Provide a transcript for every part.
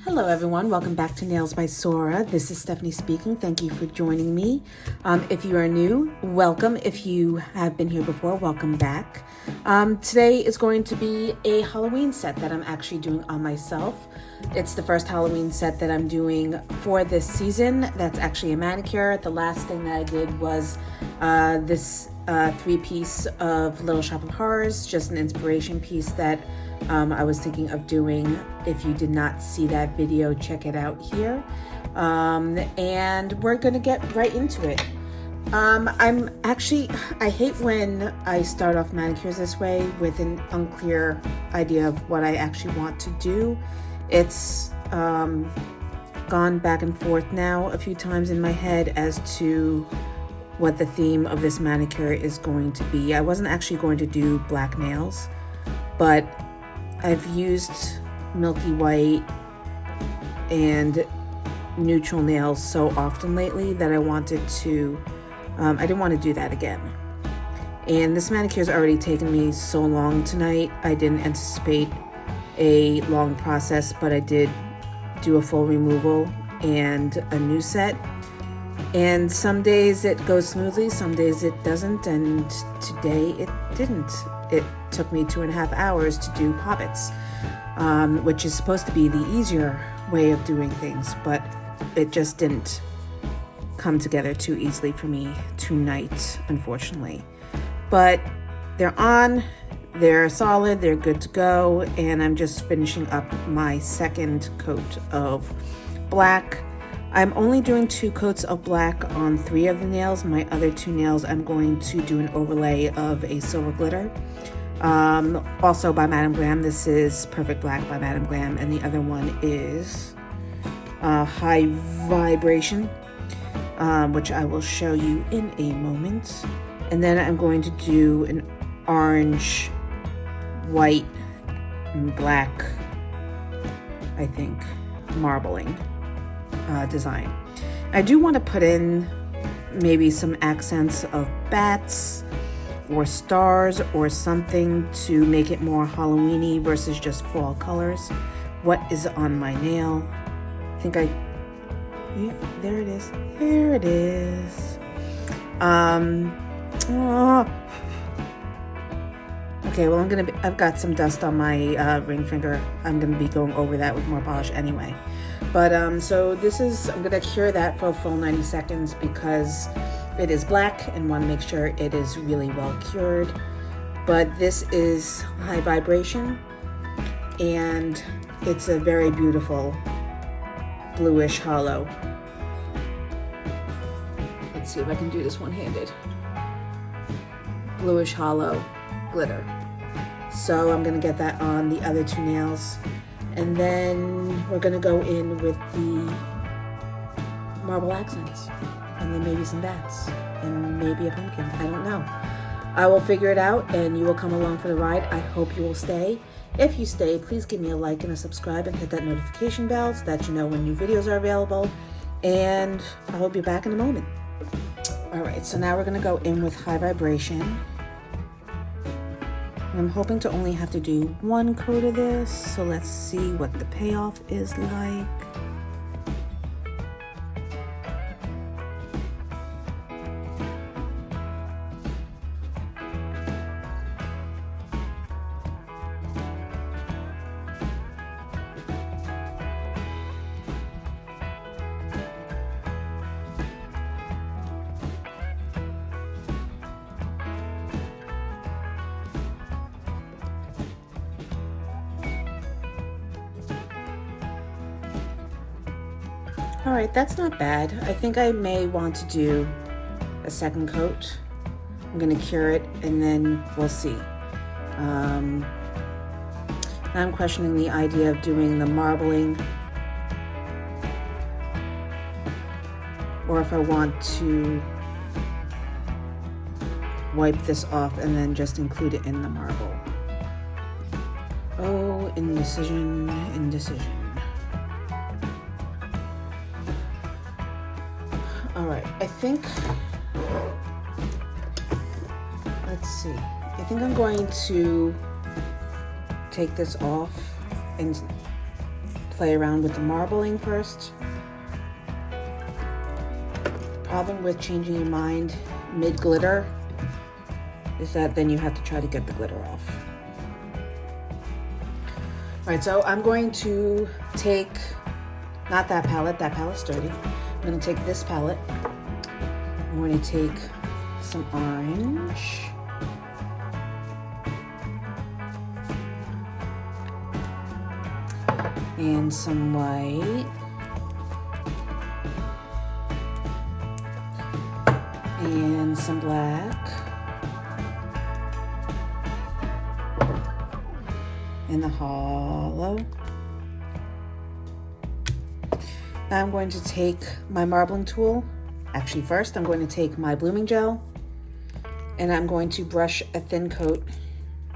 Hello everyone, welcome back to Nails by Sora. This is Stephanie speaking. Thank you for joining me. If you are new, welcome. If you have been here before, welcome back. Today is going to be a Halloween set that I'm actually doing on myself. It's the first Halloween set that I'm doing for this season. That's actually a manicure. The last thing that I did was this three-piece of Little Shop of Horrors, just an inspiration piece that I was thinking of doing. If you did not see that video, check it out here. And we're gonna get right into it. I hate when I start off manicures this way with an unclear idea of what I actually want to do. It's gone back and forth now a few times in my head as to what the theme of this manicure is going to be. I wasn't actually going to do black nails, but I've used milky white and neutral nails so often lately that I wanted to, I didn't want to do that again. And this manicure's already taken me so long tonight. I didn't anticipate a long process, but I did do a full removal and a new set. And some days it goes smoothly, some days it doesn't, and today it didn't. It took me 2.5 hours to do poppets, which is supposed to be the easier way of doing things, but it just didn't come together too easily for me tonight, unfortunately. But they're on, they're solid, they're good to go, and I'm just finishing up my second coat of black. I'm only doing 2 coats of black on 3 of the nails. My other 2 nails, I'm going to do an overlay of a silver glitter. Also by Madam Glam. This is Perfect Black by Madam Glam, and the other one is High Vibration, which I will show you in a moment. And then I'm going to do an orange, white, and black, I think, marbling design. I do want to put in maybe some accents of bats or stars or something to make it more Halloween-y versus just fall colors. What is on my nail? I think yeah, there it is. There it is. Okay, well I've got some dust on my ring finger. I'm gonna be going over that with more polish anyway. But so I'm gonna cure that for a full 90 seconds because it is black and want to make sure it is really well cured. But this is High Vibration, and it's a very beautiful bluish hollow. Let's see if I can do this one-handed. Bluish hollow glitter. So I'm gonna get that on the other 2 nails, and then we're gonna go in with the marble accents, and then maybe some bats, and maybe a pumpkin. I don't know. I will figure it out, and you will come along for the ride. I hope you will stay. If you stay, please give me a like and a subscribe and hit that notification bell so that you know when new videos are available, and I will be back in a moment. All right, so now we're gonna go in with High Vibration. I'm hoping to only have to do 1 coat of this, so let's see what the payoff is like. All right, that's not bad. I think I may want to do a second coat. I'm gonna cure it and then we'll see. Now I'm questioning the idea of doing the marbling, or if I want to wipe this off and then just include it in the marble. Oh, indecision, indecision. All right, I think, let's see. I think I'm going to take this off and play around with the marbling first. The problem with changing your mind mid-glitter is that then you have to try to get the glitter off. All right, so I'm going to take, not that palette's dirty. I'm going to take this palette. I'm going to take some orange. And some white. And some black. And the hollow. Now I'm going to take my marbling tool. Actually, first I'm going to take my blooming gel and I'm going to brush a thin coat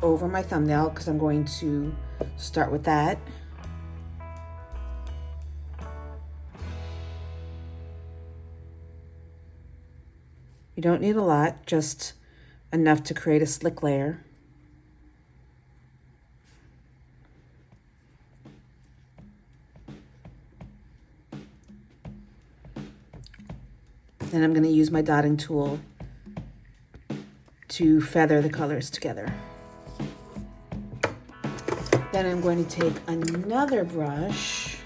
over my thumbnail because I'm going to start with that. You don't need a lot, just enough to create a slick layer. Then I'm going to use my dotting tool to feather the colors together. Then I'm going to take another brush,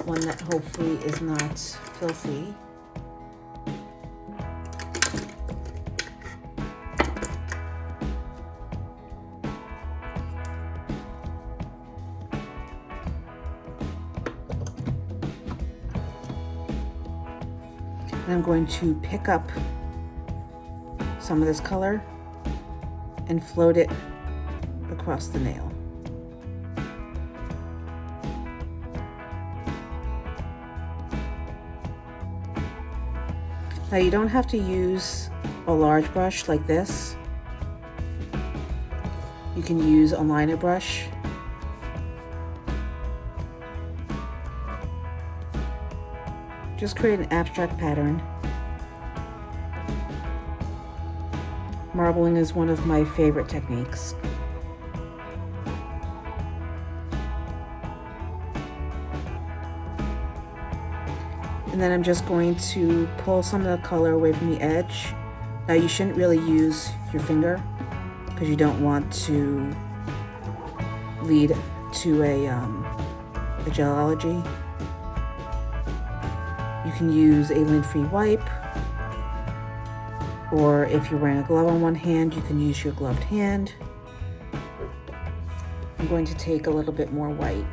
one that hopefully is not filthy. And I'm going to pick up some of this color and float it across the nail. Now you don't have to use a large brush like this. You can use a liner brush. Just create an abstract pattern. Marbling is one of my favorite techniques. And then I'm just going to pull some of the color away from the edge. Now you shouldn't really use your finger because you don't want to lead to a gel allergy. You can use a lint-free wipe, or if you're wearing a glove on one hand, you can use your gloved hand. I'm going to take a little bit more white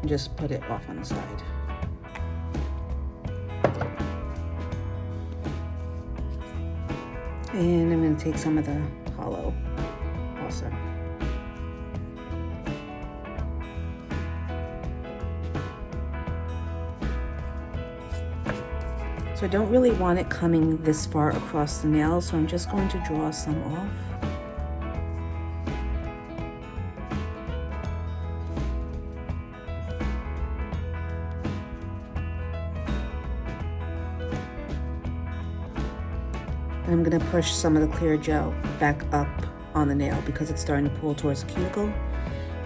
and just put it off on the side. And I'm going to take some of the hollow also. So I don't really want it coming this far across the nail, so I'm just going to draw some off. And I'm going to push some of the clear gel back up on the nail because it's starting to pull towards the cuticle.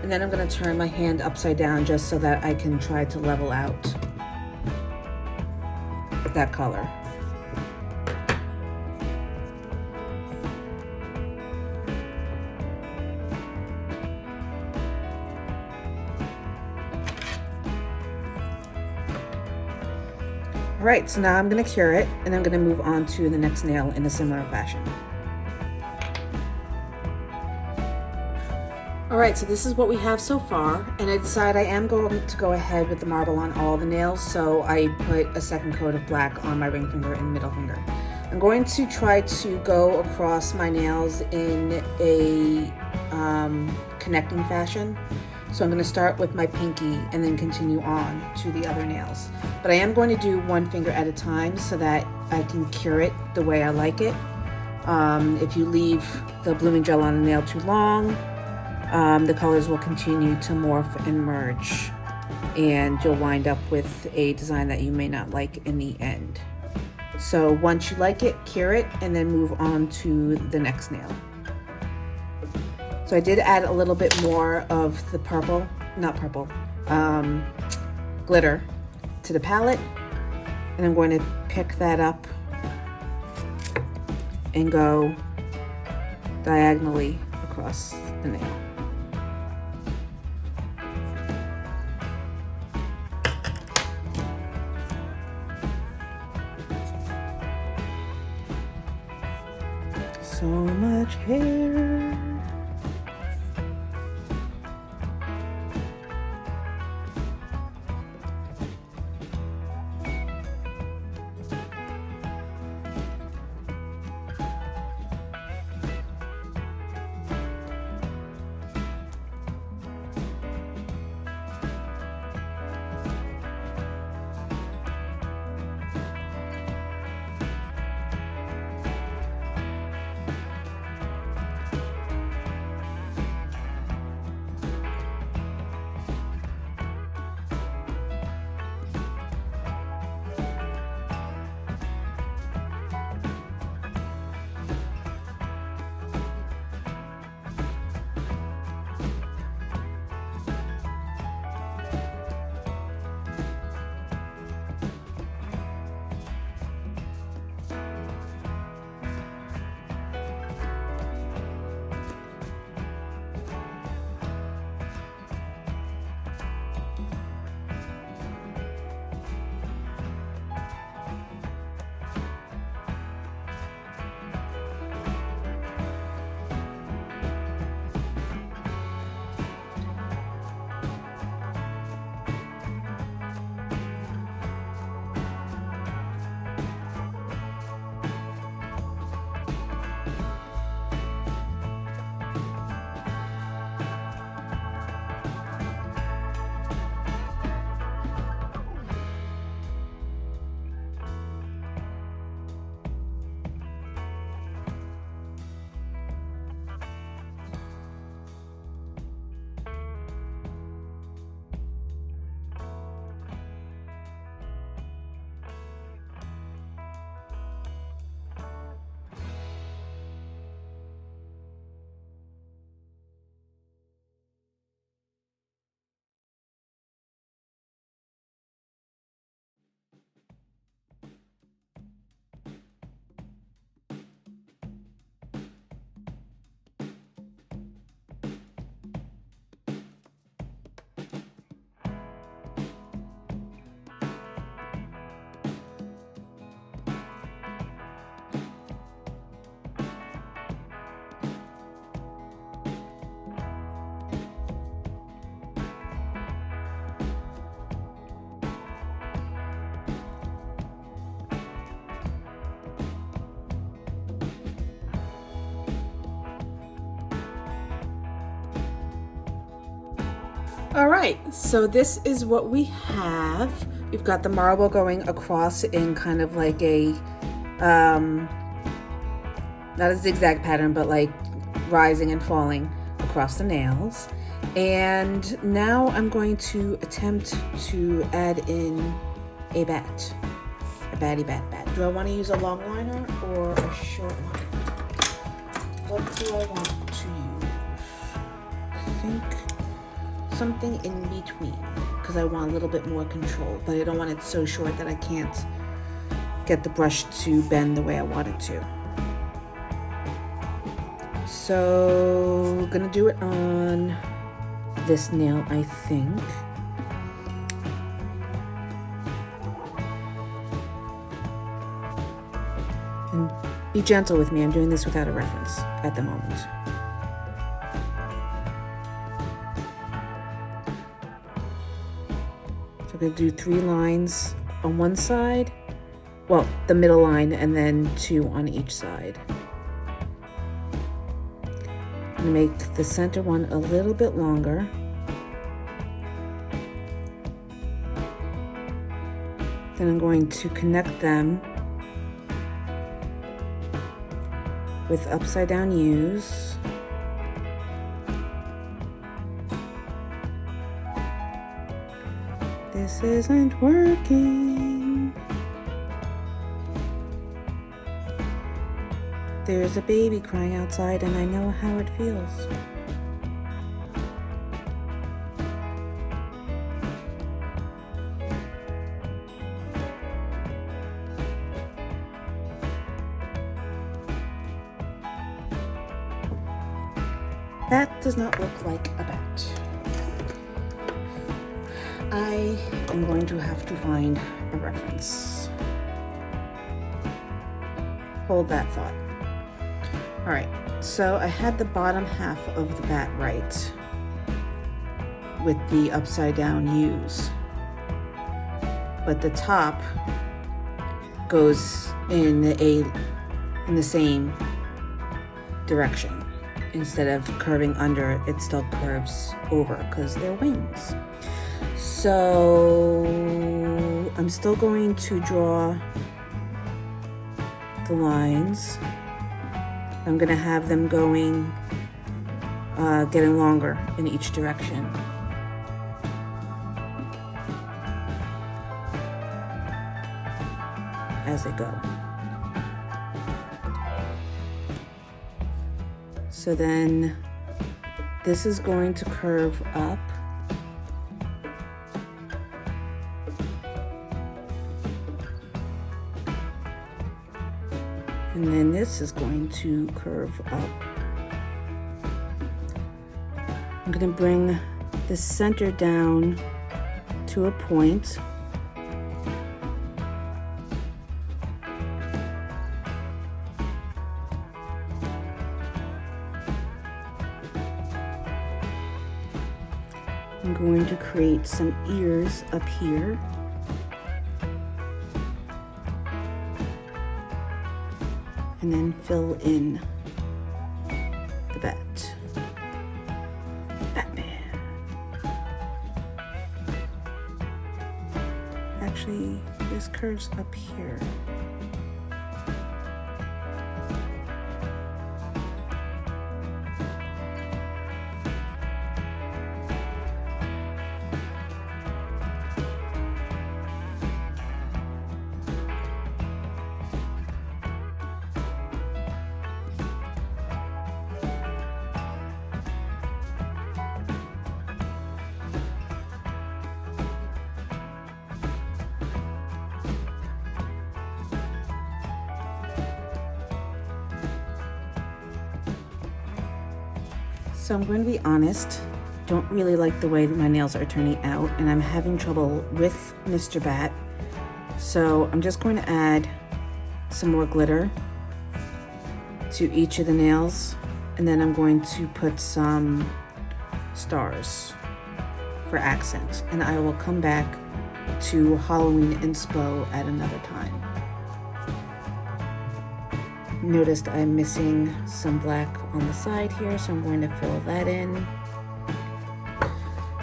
And then I'm going to turn my hand upside down just so that I can try to level out that color. All right, so now I'm going to cure it and I'm going to move on to the next nail in a similar fashion. All right, so this is what we have so far, and I decided I am going to go ahead with the marble on all the nails, so I put a second coat of black on my ring finger and middle finger. I'm going to try to go across my nails in a connecting fashion. So I'm going to start with my pinky and then continue on to the other nails. But I am going to do one finger at a time so that I can cure it the way I like it. If you leave the blooming gel on the nail too long, the colors will continue to morph and merge, and you'll wind up with a design that you may not like in the end. So once you like it, cure it, and then move on to the next nail. So I did add a little bit more of the purple not purple, glitter to the palette, and I'm going to pick that up and go diagonally across the nail. So much hair. All right, so this is what we have. We've got the marble going across in kind of like a, not a zigzag pattern, but like rising and falling across the nails. And now I'm going to attempt to add in a bat, a batty bat. Do I want to use a long liner or a short liner? What do I want to use? I think something in between, because I want a little bit more control, but I don't want it so short that I can't get the brush to bend the way I want it to. So I'm gonna do it on this nail, I think. And be gentle with me, I'm doing this without a reference at the moment. I'm going to do 3 lines on one side, well, the middle line, and then 2 on each side. I'm going to make the center one a little bit longer. Then I'm going to connect them with upside down U's. This isn't working. There's a baby crying outside and I know how it feels. That does not look like a bat. I am going to have to find a reference. Hold that thought. All right, so I had the bottom half of the bat right with the upside down U's, but the top goes in the same direction. Instead of curving under, it still curves over because they're wings. So I'm still going to draw the lines. I'm going to have them going, getting longer in each direction. As they go. So then this is going to curve up. And then this is going to curve up. I'm going to bring the center down to a point. I'm going to create some ears up here. And then fill in the bat. Batman. Actually, this curves up here. So I'm going to be honest, don't really like the way that my nails are turning out, and I'm having trouble with Mr. Bat. So I'm just going to add some more glitter to each of the nails, and then I'm going to put some stars for accent, and I will come back to Halloween inspo at another time. Noticed I'm missing some black on the side here, so I'm going to fill that in.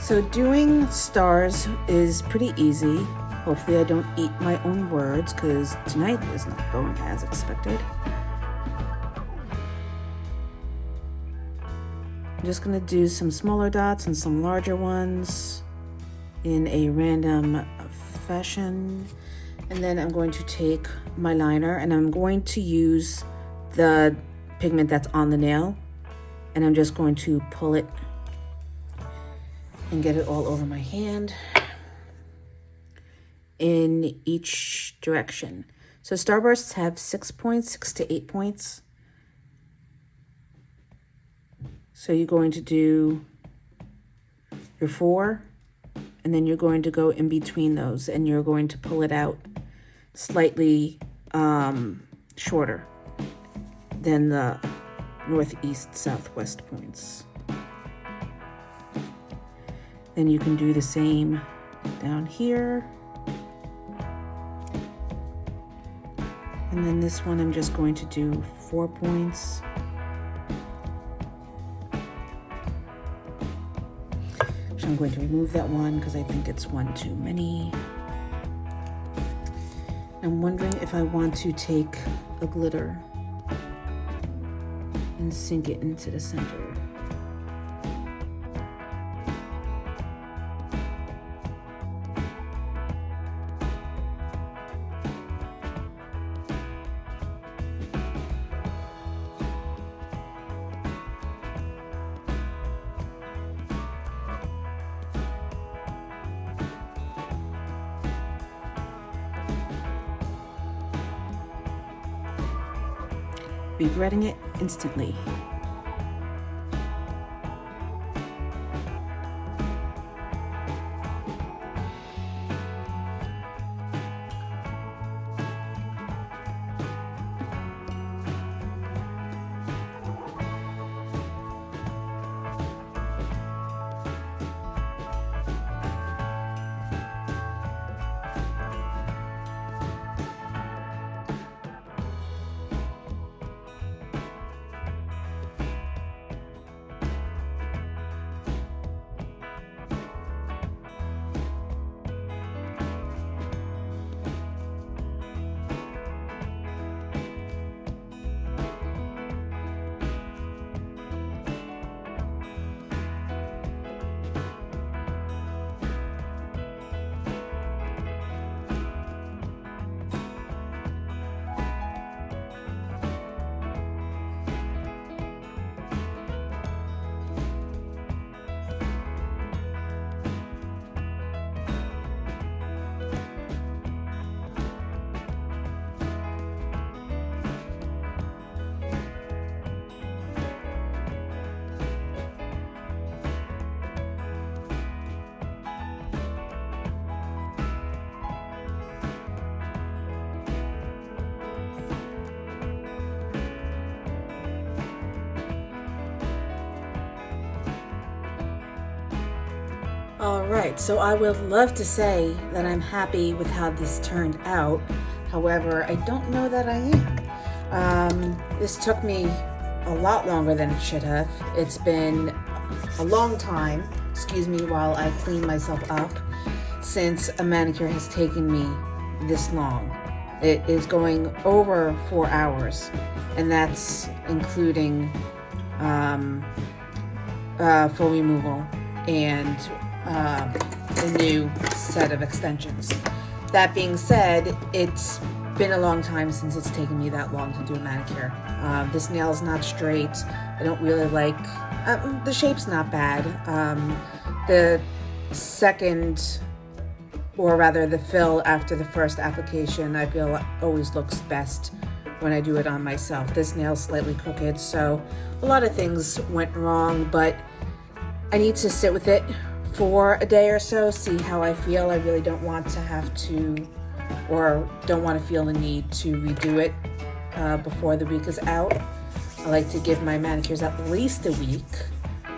So doing stars is pretty easy. Hopefully I don't eat my own words, because tonight is not going as expected. I'm just going to do some smaller dots and some larger ones in a random fashion. And then I'm going to take my liner, and I'm going to use the pigment that's on the nail, and I'm just going to pull it and get it all over my hand in each direction. So starbursts have 6 points, 6 to 8 points. So you're going to do your 4, and then you're going to go in between those, and you're going to pull it out slightly shorter than the northeast southwest points. Then you can do the same down here. And then this one I'm just going to do 4 points. So I'm going to remove that one because I think it's one too many. I'm wondering if I want to take a glitter and sink it into the center. Regretting it instantly. Alright, so I would love to say that I'm happy with how this turned out. However, I don't know that I am. This took me a lot longer than it should have. It's been a long time, excuse me while I clean myself up, since a manicure has taken me this long. It is going over 4 hours, and that's including full removal and a new set of extensions. That being said, it's been a long time since it's taken me that long to do a manicure. This nail is not straight. I don't really like, the shape's not bad. The second, or rather the fill after the first application, I feel always looks best when I do it on myself. This nail's slightly crooked, so a lot of things went wrong, but I need to sit with it for a day or so, see how I feel. I really don't want to have to, or don't want to feel the need to redo it before the week is out. I like to give my manicures at least a week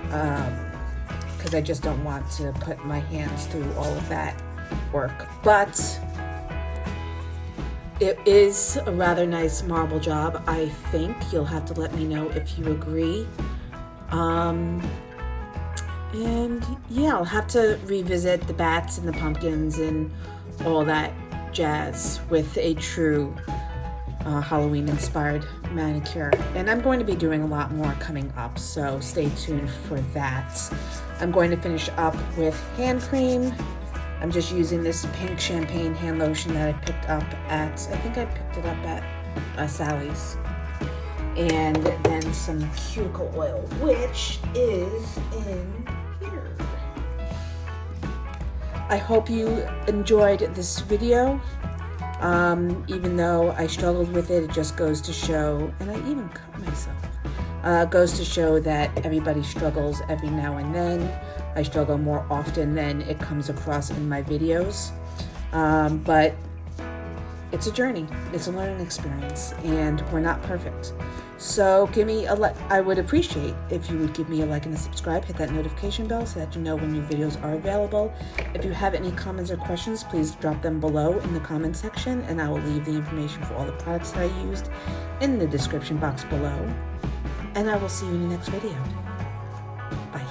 because I just don't want to put my hands through all of that work. But it is a rather nice marble job, I think. You'll have to let me know if you agree. And yeah, I'll have to revisit the bats and the pumpkins and all that jazz with a true Halloween-inspired manicure. And I'm going to be doing a lot more coming up, so stay tuned for that. I'm going to finish up with hand cream. I'm just using this pink champagne hand lotion that I picked up at, I think I picked it up at Sally's. And then some cuticle oil, which is in here. I hope you enjoyed this video. Even though I struggled with it, it just goes to show, and I even cut myself, goes to show that everybody struggles every now and then. I struggle more often than it comes across in my videos, but it's a journey, it's a learning experience, and we're not perfect. So give me I would appreciate if you would give me a like and a subscribe, hit that notification bell so that you know when new videos are available. If you have any comments or questions, please drop them below in the comment section, and I will leave the information for all the products that I used in the description box below. And I will see you in the next video. Bye.